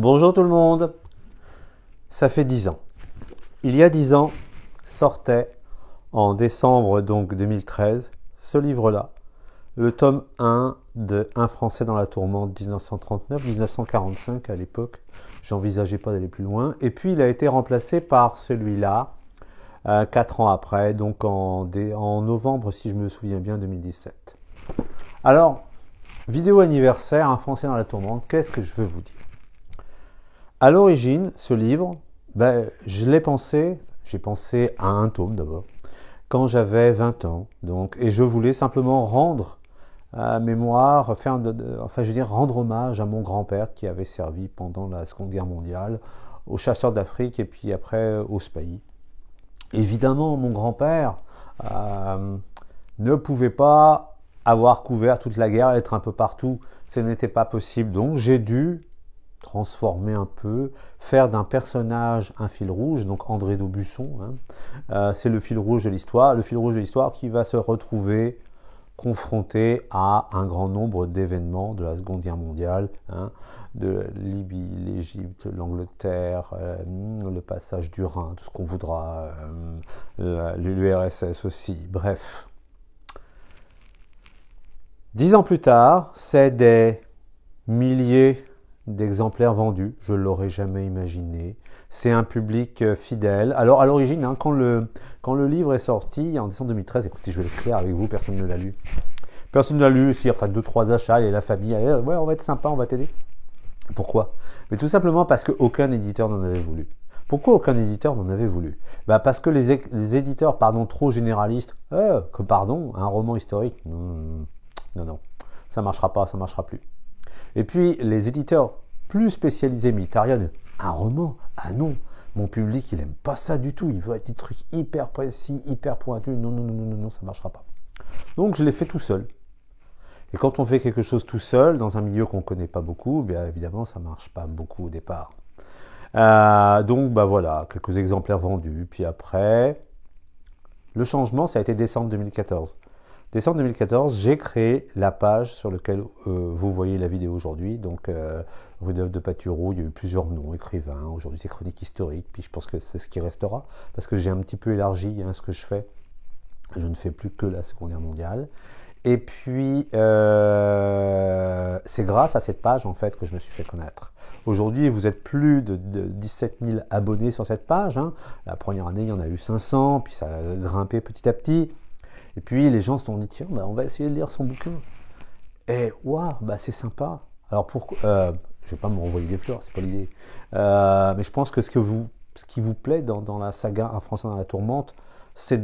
Bonjour tout le monde. Ça fait 10 ans. Il y a 10 ans, sortait en décembre donc 2013 ce livre-là, le tome 1 de Un Français dans la tourmente 1939-1945 à l'époque. J'envisageais pas d'aller plus loin. Et puis il a été remplacé par celui-là 4 ans après, donc en novembre si je me souviens bien 2017. Alors, vidéo anniversaire, Un Français dans la tourmente, qu'est-ce que je veux vous dire? À l'origine, ce livre, j'ai pensé à un tome d'abord, quand j'avais 20 ans. Donc, et je voulais simplement rendre mémoire, rendre hommage à mon grand-père qui avait servi pendant la Seconde Guerre mondiale aux chasseurs d'Afrique et puis après au SPAI. Évidemment, mon grand-père ne pouvait pas avoir couvert toute la guerre, être un peu partout. Ce n'était pas possible. Donc, j'ai dû transformer un peu, faire d'un personnage un fil rouge, donc André d'Aubusson, c'est le fil rouge de l'histoire qui va se retrouver confronté à un grand nombre d'événements de la Seconde Guerre mondiale, de Libye, l'Égypte, l'Angleterre, le passage du Rhin, tout ce qu'on voudra, l'URSS aussi, bref. 10 ans plus tard, c'est des milliers d'exemplaires vendus, je ne l'aurais jamais imaginé. C'est un public fidèle. Alors à l'origine, quand le livre est sorti en décembre 2013, écoutez, je vais l'écrire avec vous, personne ne l'a lu. Personne ne l'a lu, enfin 2-3 achats et la famille, ouais, on va être sympa, on va t'aider. Pourquoi? Mais tout simplement parce qu'aucun éditeur n'en avait voulu. Pourquoi aucun éditeur n'en avait voulu? Parce que les éditeurs, trop généralistes, un roman historique, non, ça marchera pas, ça marchera plus. Et puis, les éditeurs plus spécialisés, Mitarian, un roman, ah non, mon public, il aime pas ça du tout, il veut des trucs hyper précis, hyper pointus, non, ça marchera pas. Donc, je l'ai fait tout seul. Et quand on fait quelque chose tout seul, dans un milieu qu'on connaît pas beaucoup, bien évidemment, ça marche pas beaucoup au départ. Donc, voilà, quelques exemplaires vendus. Puis après, le changement, ça a été décembre 2014. Décembre 2014, j'ai créé la page sur laquelle vous voyez la vidéo aujourd'hui. Donc, Rudolf de Patureau, il y a eu plusieurs noms, écrivains. Aujourd'hui, c'est chronique historique. Puis, je pense que c'est ce qui restera. Parce que j'ai un petit peu élargi ce que je fais. Je ne fais plus que la Seconde Guerre mondiale. Et puis, c'est grâce à cette page, en fait, que je me suis fait connaître. Aujourd'hui, vous êtes plus de 17 000 abonnés sur cette page. La première année, il y en a eu 500. Puis, ça a grimpé petit à petit. Et puis les gens se sont dit, tiens, on va essayer de lire son bouquin. Et waouh, c'est sympa. Alors pourquoi je vais pas me renvoyer des fleurs, c'est pas l'idée. Mais je pense que ce qui vous plaît dans la saga Un Français dans la tourmente, c'est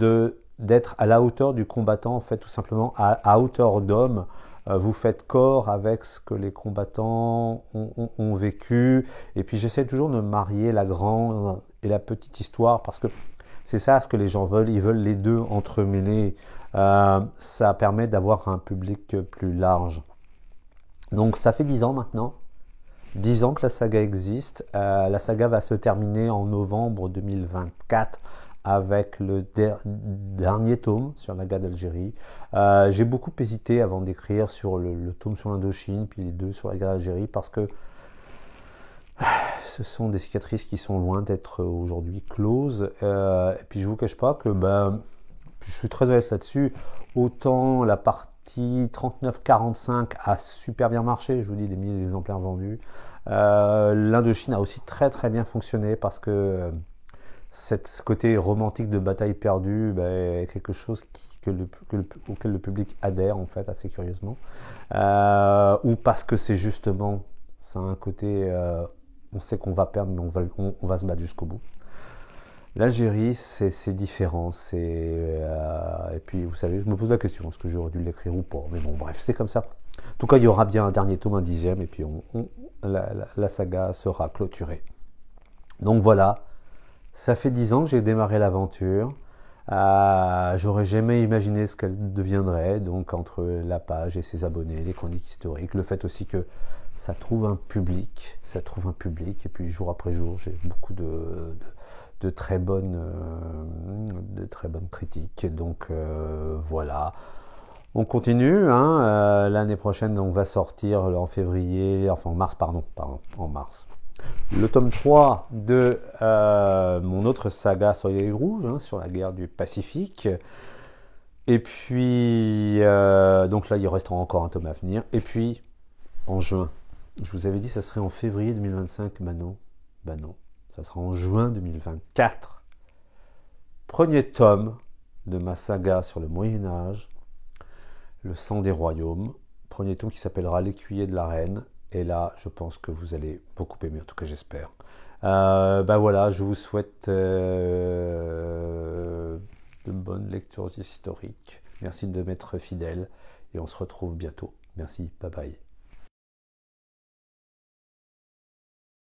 d'être à la hauteur du combattant, en fait, tout simplement, à hauteur d'homme. Vous faites corps avec ce que les combattants ont vécu. Et puis j'essaie toujours de marier la grande et la petite histoire parce que c'est ça ce que les gens veulent. Ils veulent les deux entremêlés. Ça permet d'avoir un public plus large. Donc ça fait 10 ans maintenant. 10 ans que la saga existe. La saga va se terminer en novembre 2024 avec le dernier tome sur la guerre d'Algérie. J'ai beaucoup hésité avant d'écrire sur le tome sur l'Indochine, puis les deux sur la guerre d'Algérie, parce que ce sont des cicatrices qui sont loin d'être aujourd'hui closes. Et puis je ne vous cache pas que je suis très honnête là-dessus. Autant la partie 39-45 a super bien marché, je vous dis des milliers d'exemplaires vendus. L'Indochine a aussi très très bien fonctionné parce que ce côté romantique de bataille perdue est quelque chose auquel le public adhère en fait assez curieusement. Ou parce que c'est justement, ça a un côté, on sait qu'on va perdre mais on va se battre jusqu'au bout. L'Algérie, c'est différent. Et puis, vous savez, je me pose la question, est-ce que j'aurais dû l'écrire ou pas? Mais bon, bref, c'est comme ça. En tout cas, il y aura bien un dernier tome, un 10e, et puis la saga sera clôturée. Donc voilà, ça fait 10 ans que j'ai démarré l'aventure. J'aurais jamais imaginé ce qu'elle deviendrait, donc entre la page et ses abonnés, les chroniques historiques, le fait aussi que ça trouve un public, et puis jour après jour, j'ai beaucoup de très bonnes critiques. Donc voilà, on continue. L'année prochaine, on va sortir en février, enfin en mars, en mars. Le tome 3 de mon autre saga sur les rouges, hein, sur la guerre du Pacifique. Et puis, donc là, il restera encore un tome à venir. Et puis, en juin, je vous avais dit ça serait en février 2025. Bah non, ça sera en juin 2024. Premier tome de ma saga sur le Moyen-Âge, Le sang des royaumes. Premier tome qui s'appellera L'écuyer de la reine. Et là, je pense que vous allez beaucoup aimer, en tout cas j'espère. Ben voilà, je vous souhaite de bonnes lectures historiques. Merci de m'être fidèle et on se retrouve bientôt. Merci, bye bye.